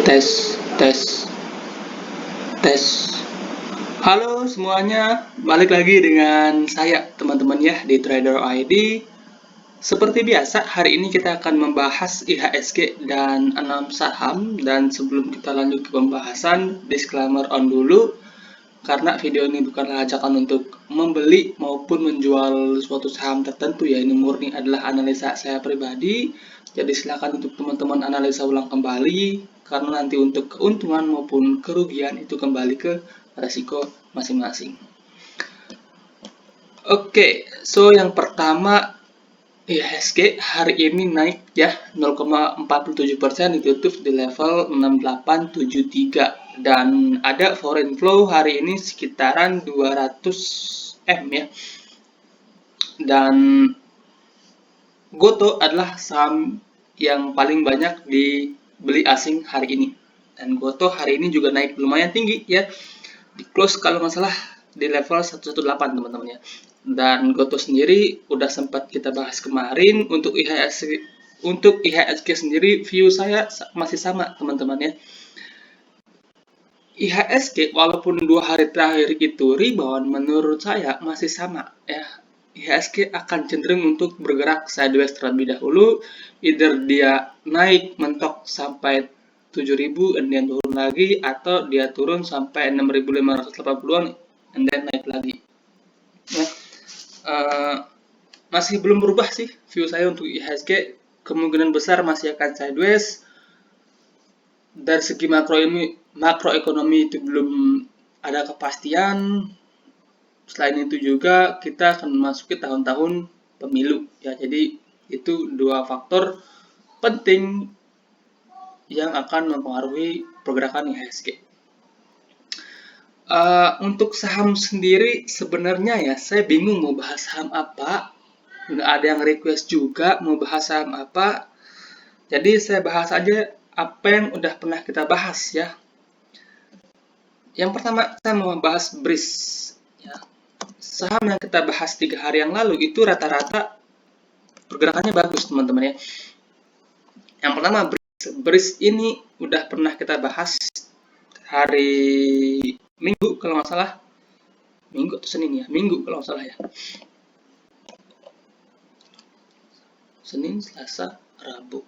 Tes, tes, tes. Halo semuanya, balik lagi dengan saya teman-teman ya di Trader ID. Seperti biasa, hari ini kita akan membahas IHSG dan 6 saham. Dan sebelum kita lanjut ke pembahasan, disclaimer on dulu. Karena video ini bukanlah ajakan untuk membeli maupun menjual suatu saham tertentu ya. Ini murni adalah analisa saya pribadi. Jadi silakan untuk teman-teman analisa ulang kembali. Karena nanti untuk keuntungan maupun kerugian itu kembali ke resiko masing-masing. Oke, so yang pertama IHSG hari ini naik ya 0,47%, ditutup di level 6873 dan ada foreign flow hari ini sekitaran 200 M ya. Dan Goto adalah saham yang paling banyak dibeli asing hari ini. Dan Goto hari ini juga naik lumayan tinggi ya. Di close kalau nggak salah di level 118 teman-teman ya. Dan Goto sendiri udah sempat kita bahas kemarin. Untuk IHSG sendiri view saya masih sama teman-teman ya. IHSG walaupun 2 hari terakhir itu rebound, menurut saya masih sama ya. IHSG akan cenderung untuk bergerak sideways terlebih dahulu, either dia naik mentok sampai 7.000 and then turun lagi, atau dia turun sampai 6.580-an and then naik lagi ya. Masih belum berubah sih view saya untuk IHSG, kemungkinan besar masih akan sideways. Dari segi makroekonomi itu belum ada kepastian. Selain itu juga kita akan memasuki tahun-tahun pemilu ya, jadi itu dua faktor penting yang akan mempengaruhi pergerakan IHSG. Untuk saham sendiri sebenarnya ya saya bingung mau bahas saham apa, nggak ada yang request juga mau bahas saham apa, jadi saya bahas aja apa yang udah pernah kita bahas ya. Yang pertama saya mau bahas BRIS ya. Saham yang kita bahas 3 hari yang lalu itu rata-rata pergerakannya bagus teman-teman ya. Yang pertama BRIS ini udah pernah kita bahas hari Minggu kalau nggak salah, Minggu atau Senin ya, Minggu kalau nggak salah ya, Senin, Selasa, Rabu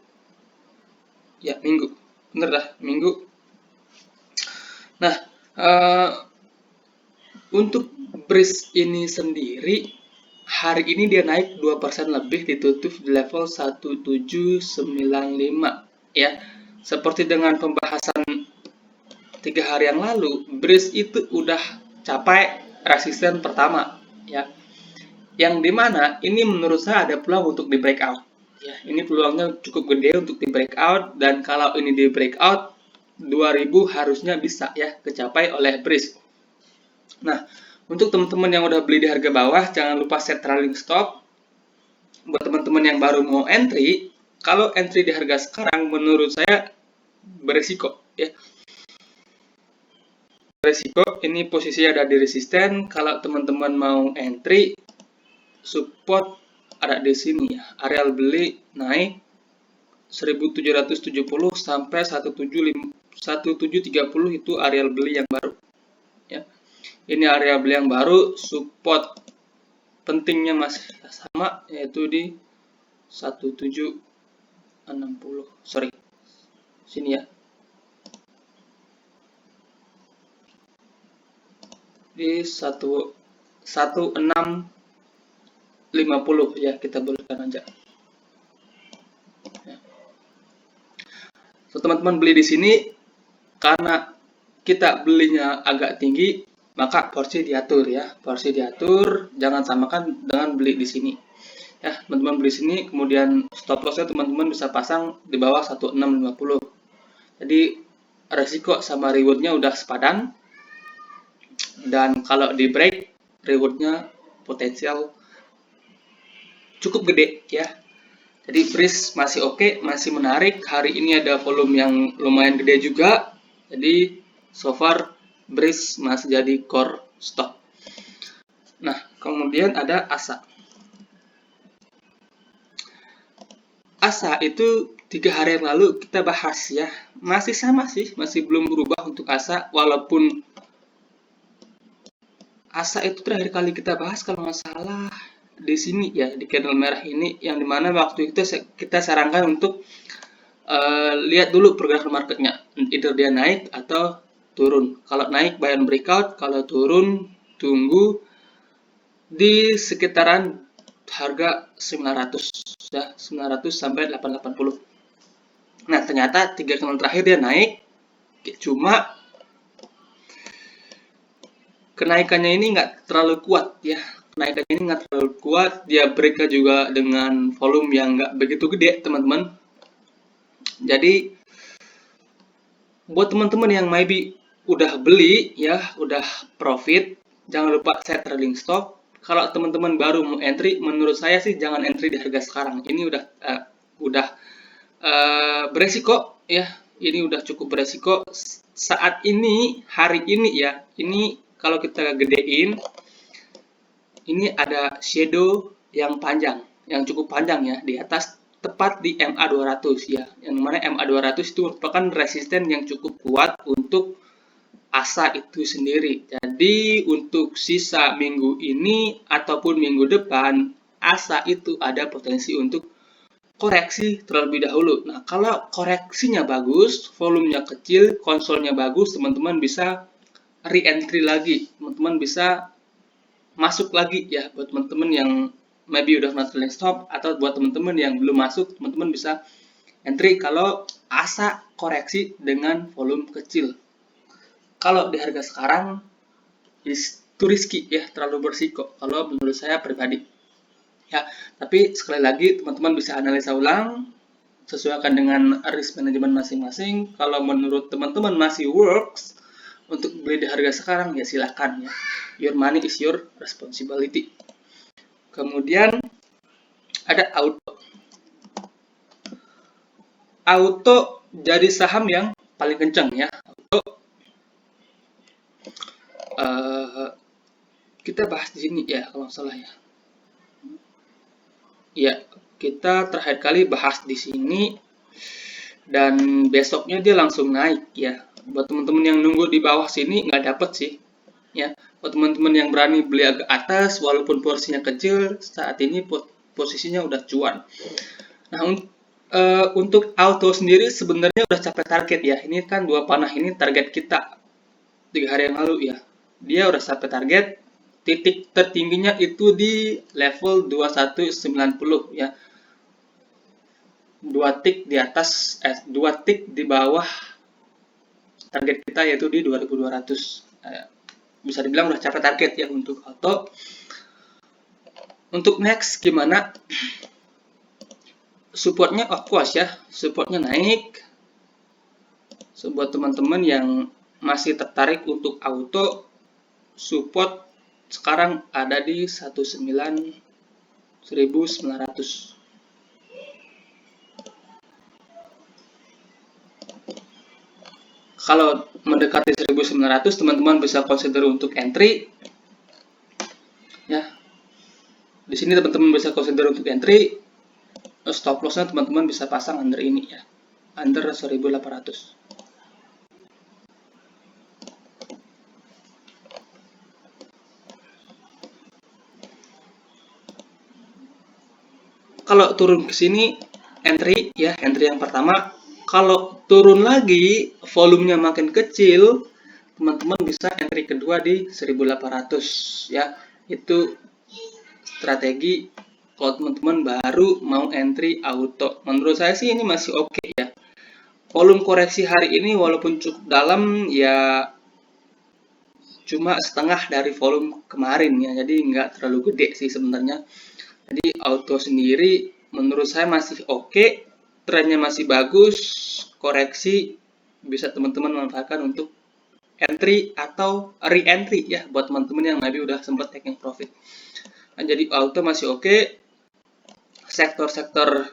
ya, Minggu, bener dah Minggu. Nah untuk BRIS ini sendiri hari ini dia naik 2% lebih, ditutup di level 1795 ya. Seperti dengan pembahasan 3 hari yang lalu, BRIS itu udah capai resisten pertama ya. Yang dimana ini menurut saya ada peluang untuk di breakout ya. Ini peluangnya cukup gede untuk di breakout, dan kalau ini di breakout 2000 harusnya bisa ya kecapai oleh BRIS. Nah, untuk teman-teman yang udah beli di harga bawah, jangan lupa set trailing stop. Buat teman-teman yang baru mau entry, kalau entry di harga sekarang menurut saya beresiko ya. Beresiko, ini posisi ada di resisten. Kalau teman-teman mau entry, support ada di sini ya. Areal beli naik 1770 sampai 1730 itu areal beli yang baru ya. Ini area beli yang baru, support pentingnya masih sama, yaitu di 1760. Sorry, sini ya. Di 1650 ya, kita bolehkan aja. So, teman-teman beli di sini karena kita belinya agak tinggi, maka porsi diatur ya. Porsi diatur, jangan samakan dengan beli di sini. Ya, teman-teman beli sini, kemudian stop lossnya teman-teman bisa pasang di bawah 1650. Jadi resiko sama rewardnya udah sepadan, dan kalau di break rewardnya potensial cukup gede ya. Jadi BRIS masih oke, masih menarik. Hari ini ada volume yang lumayan gede juga. Jadi so far BRIS masih jadi core stock. Nah, kemudian ada ASA. ASA itu 3 hari yang lalu kita bahas ya, masih sama sih, masih belum berubah untuk ASA, walaupun ASA itu terakhir kali kita bahas kalau nggak salah di sini ya, di candle merah ini, yang dimana waktu itu kita sarankan untuk lihat dulu pergerakan marketnya, either dia naik atau turun. Kalau naik buy and breakout, kalau turun tunggu di sekitaran harga 900 ya, 900 sampai 880. Nah, ternyata 3 candle terakhir dia naik, cuma kenaikannya ini nggak terlalu kuat ya. Kenaikannya ini nggak terlalu kuat, dia break juga dengan volume yang nggak begitu gede, teman-teman. Jadi buat teman-teman yang maybe udah beli ya, udah profit, jangan lupa set trading stop. Kalau teman-teman baru mau entry, menurut saya sih jangan entry di harga sekarang. Ini udah beresiko ya. Ini udah cukup beresiko saat ini, hari ini ya. Ini kalau kita gedein, ini ada shadow yang panjang, yang cukup panjang ya, di atas tepat di MA200 ya, yang mana MA200 itu merupakan resisten yang cukup kuat untuk ASA itu sendiri. Jadi untuk sisa minggu ini ataupun minggu depan, ASA itu ada potensi untuk koreksi terlebih dahulu. Nah, kalau koreksinya bagus, volumenya kecil, konsolnya bagus, teman-teman bisa re-entry lagi, teman-teman bisa masuk lagi ya, buat teman-teman yang maybe udah kena trailing stop, atau buat teman-teman yang belum masuk, teman-teman bisa entry kalau ASA koreksi dengan volume kecil. Kalau di harga sekarang is too risky ya, terlalu bersiko kalau menurut saya pribadi ya. Tapi sekali lagi teman-teman bisa analisa ulang, sesuaikan dengan risk management masing-masing. Kalau menurut teman-teman masih works untuk beli di harga sekarang, ya silahkan ya. Your money is your responsibility. Kemudian ada auto. Auto jadi saham yang paling kencang ya. Auto kita bahas di sini ya kalau nggak salah ya. Ya, kita terakhir kali bahas di sini dan besoknya dia langsung naik ya. Buat teman-teman yang nunggu di bawah sini nggak dapet sih ya. Buat teman-teman yang berani beli agak atas walaupun porsinya kecil, saat ini posisinya udah cuan. Nah, untuk auto sendiri sebenarnya udah capai target ya. Ini kan dua panah ini target kita 3 hari yang lalu ya. Dia udah capai target. Titik tertingginya itu di level 2190 ya. 2 tick di atas, 2 tick di bawah target kita yaitu di 2200. Bisa dibilang udah capai target ya untuk auto. Untuk next gimana? Supportnya of course ya, supportnya naik. So, buat teman-teman yang masih tertarik untuk auto, support sekarang ada di 19.900. Kalau mendekati 1900, teman-teman bisa consider untuk entry ya. Di sini teman-teman bisa consider untuk entry. Stop lossnya teman-teman bisa pasang under ini ya, under 1800. Kalau turun ke sini entry ya, entry yang pertama. Kalau turun lagi volumenya makin kecil, teman-teman bisa entry kedua di 1800 ya. Itu strategi kalau teman-teman baru mau entry auto. Menurut saya sih ini masih oke ya. Volume koreksi hari ini walaupun cukup dalam ya, cuma setengah dari volume kemarin ya, jadi nggak terlalu gede sih sebenarnya. Jadi auto sendiri menurut saya masih oke, trennya masih bagus, koreksi bisa teman-teman manfaatkan untuk entry atau re-entry ya, buat teman-teman yang maybe udah sempat taking profit. Nah, jadi auto masih oke. Sektor-sektor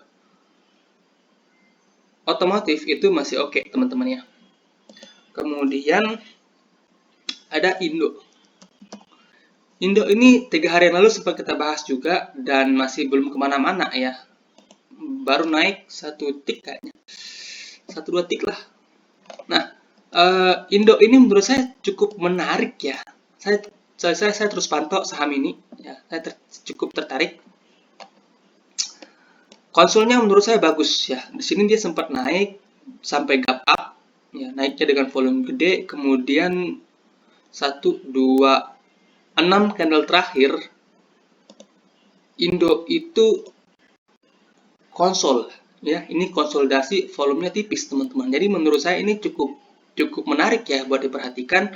otomotif itu masih oke teman-teman ya. Kemudian ada Indo. Indo ini 3 hari yang lalu sempat kita bahas juga dan masih belum kemana-mana ya. baru naik 1 tik kayaknya, 1-2 tik lah. Nah, Indo ini menurut saya cukup menarik ya. Saya terus pantau saham ini ya, saya cukup tertarik. Konsolnya menurut saya bagus ya. Di sini dia sempat naik sampai gap up ya, naiknya dengan volume gede, kemudian 1, 2, 6 candle terakhir Indo itu konsol ya. Ini konsolidasi, volumenya tipis teman-teman. Jadi menurut saya ini cukup menarik ya buat diperhatikan.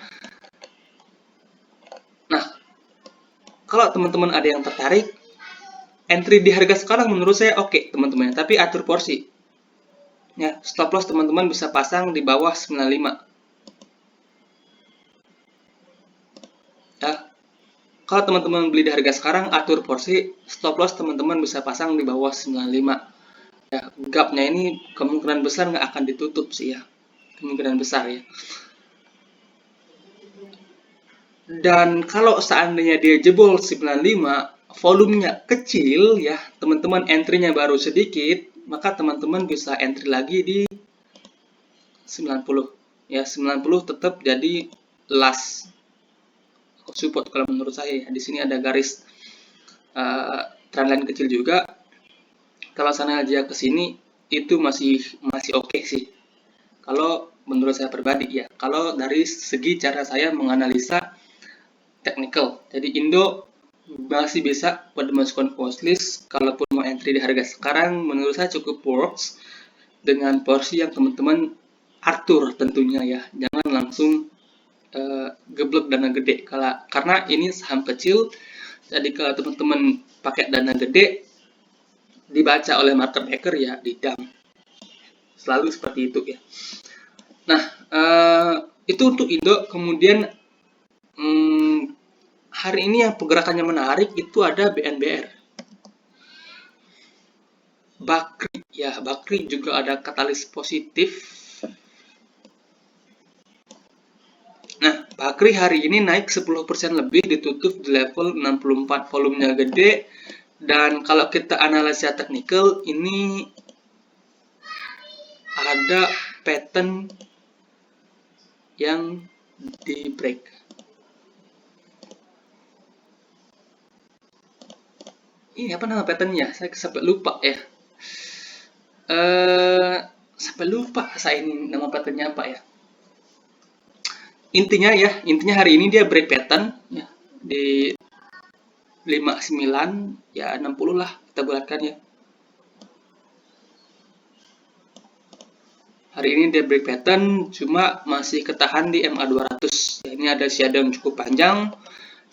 Nah, kalau teman-teman ada yang tertarik, entry di harga sekarang menurut saya oke teman-teman, tapi atur porsi ya. Stop loss teman-teman bisa pasang di bawah 95 ya. Kalau teman-teman beli di harga sekarang, atur porsi, stop loss teman-teman bisa pasang di bawah 95 ya. Gapnya ini kemungkinan besar nggak akan ditutup sih ya, kemungkinan besar ya. Dan kalau seandainya dia jebol 95, volumenya kecil ya, teman-teman entry-nya baru sedikit, maka teman-teman bisa entry lagi di 90 ya. 90 tetap jadi last support kalau menurut saya ya. Di sini ada garis trendline kecil juga. Kalau sana aja ke sini itu masih oke sih. Kalau menurut saya pribadi ya. Kalau dari segi cara saya menganalisa technical. Jadi Indo masih bisa buat dimasukkan watchlist. Kalaupun mau entry di harga sekarang, menurut saya cukup works dengan porsi yang teman-teman atur tentunya ya. Jangan langsung geblek dana gede, karena ini saham kecil. Jadi kalau teman-teman pakai dana gede, dibaca oleh market maker ya di dump. Selalu seperti itu ya. Nah, itu untuk Indo. Kemudian hari ini yang pergerakannya menarik itu ada BNBR. Bakri ya, Bakri juga ada katalis positif. Nah, Bakri hari ini naik 10% lebih, ditutup di level 64, volumenya gede. Dan kalau kita analisa teknikal, ini ada pattern yang di break. Ini apa nama patternnya? Saya sampai lupa ya. Sampai lupa saya ini nama patternnya apa ya. Intinya hari ini dia break pattern ya, di 59 ya, 60 lah kita bulatkan ya. Hari ini dia break pattern, cuma masih ketahan di MA 200 ya. Ini ada shadow yang cukup panjang.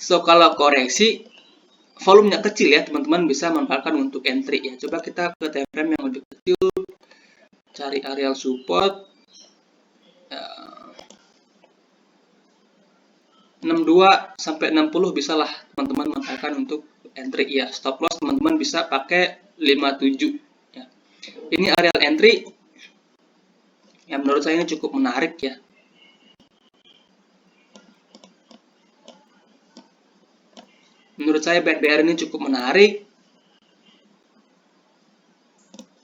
So kalau koreksi volumenya kecil ya, teman-teman bisa manfaatkan untuk entry ya. Coba kita ke time frame yang lebih kecil, cari area support 62 sampai 60 bisa lah teman-teman manfaatkan untuk entry ya. Stop loss teman-teman bisa pakai 57 ya. Ini area entry yang menurut saya ini cukup menarik ya. Menurut saya BNBR ini cukup menarik.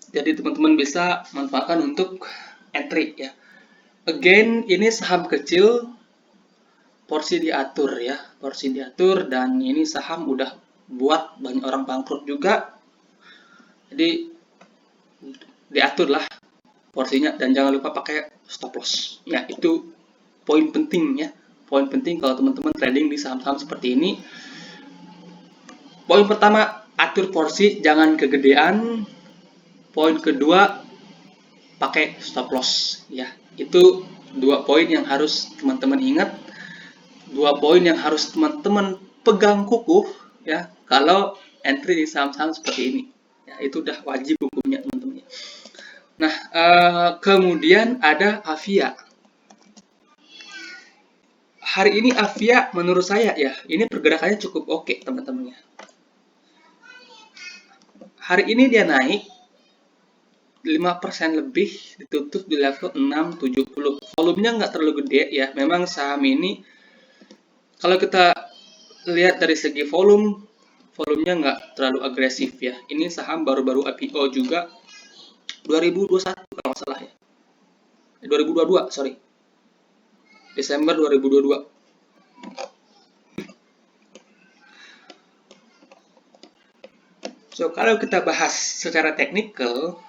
Jadi teman-teman bisa manfaatkan untuk entry ya. Again, ini saham kecil, porsi diatur ya, porsi diatur, dan ini saham udah buat banyak orang bangkrut juga. Jadi diatur lah porsinya, dan jangan lupa pakai stop loss ya. Itu poin penting ya, poin penting kalau teman-teman trading di saham-saham seperti ini. Poin pertama, atur porsi, jangan kegedean. Poin kedua, pakai stop loss ya. Itu 2 poin yang harus teman-teman ingat, 2 poin yang harus teman-teman pegang kukuh ya kalau entry di saham-saham seperti ini ya. Itu udah wajib hukumnya teman-teman. Nah, kemudian ada Avia. Hari ini Avia menurut saya ya, ini pergerakannya cukup oke teman-teman ya. Hari ini dia naik 5% lebih, ditutup di level 670. Volumenya nggak terlalu gede ya. Memang saham ini kalau kita lihat dari segi volumenya nggak terlalu agresif ya. Ini saham baru-baru IPO juga, 2021 kalau nggak salah ya. 2022, sorry. Desember 2022. So, kalau kita bahas secara teknikal,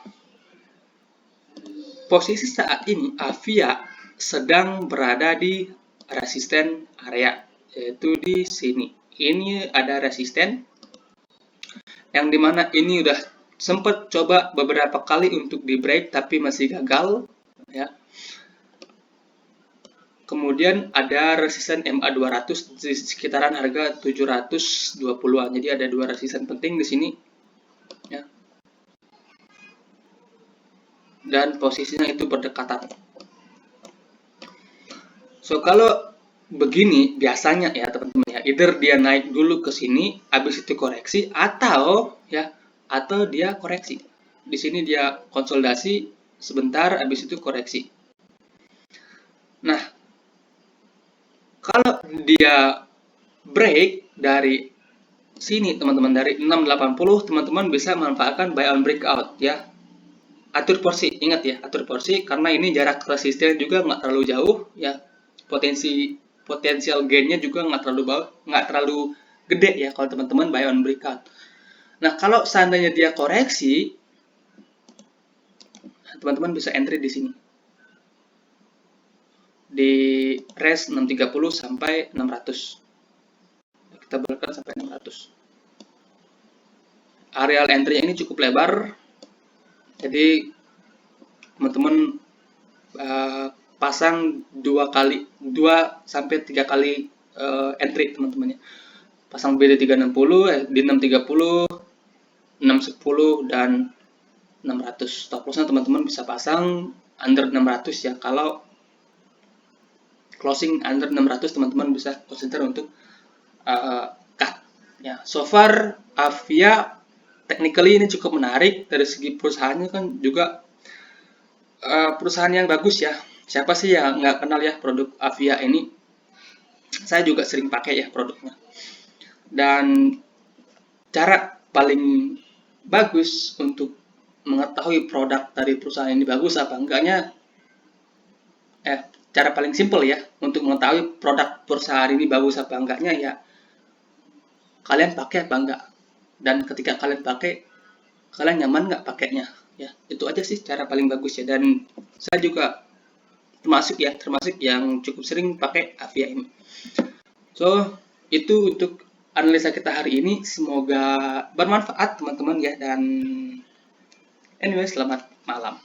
posisi saat ini Avia sedang berada di resisten area, yaitu di sini. Ini ada resisten yang dimana ini udah sempat coba beberapa kali untuk di break tapi masih gagal, ya. Kemudian ada resisten MA200 di sekitaran harga 720-an. Jadi ada dua resisten penting di sini, ya. Dan posisinya itu berdekatan. So, kalau begini biasanya ya teman-teman ya, either dia naik dulu ke sini, habis itu koreksi, atau dia koreksi. Di sini dia konsolidasi sebentar, habis itu koreksi. Nah, kalau dia break dari sini teman-teman, dari 680, teman-teman bisa manfaatkan buy on breakout ya. Atur porsi, ingat ya, atur porsi karena ini jarak resisten juga nggak terlalu jauh ya. Potensial gainnya juga nggak terlalu gede ya kalau teman-teman buy on breakout. Nah, kalau seandainya dia koreksi, teman-teman bisa entry di sini. Di range 630 sampai 600. Kita berikan sampai 600. Areal entry ini cukup lebar. Jadi teman-teman pasang 2 sampai 3 kali entry teman-teman ya. Pasang BD 360, di 630, 610 dan 600. Stop lossnya teman-teman bisa pasang under 600 ya. Kalau closing under 600 teman-teman bisa consider untuk cut ya. So far Avia technically ini cukup menarik dari segi perusahaannya, kan juga perusahaan yang bagus ya. Siapa sih yang nggak kenal ya produk Avia ini? Saya juga sering pakai ya produknya. Dan cara paling bagus untuk mengetahui produk dari perusahaan ini bagus apa enggaknya, cara paling simple ya untuk mengetahui produk perusahaan ini bagus apa enggaknya ya, kalian pakai apa enggak, dan ketika kalian pakai, kalian nyaman nggak pakainya ya. Itu aja sih cara paling bagus ya. Dan saya juga termasuk yang cukup sering pakai Avia ini. So, itu untuk analisa kita hari ini. Semoga bermanfaat teman-teman ya. Dan anyway, selamat malam.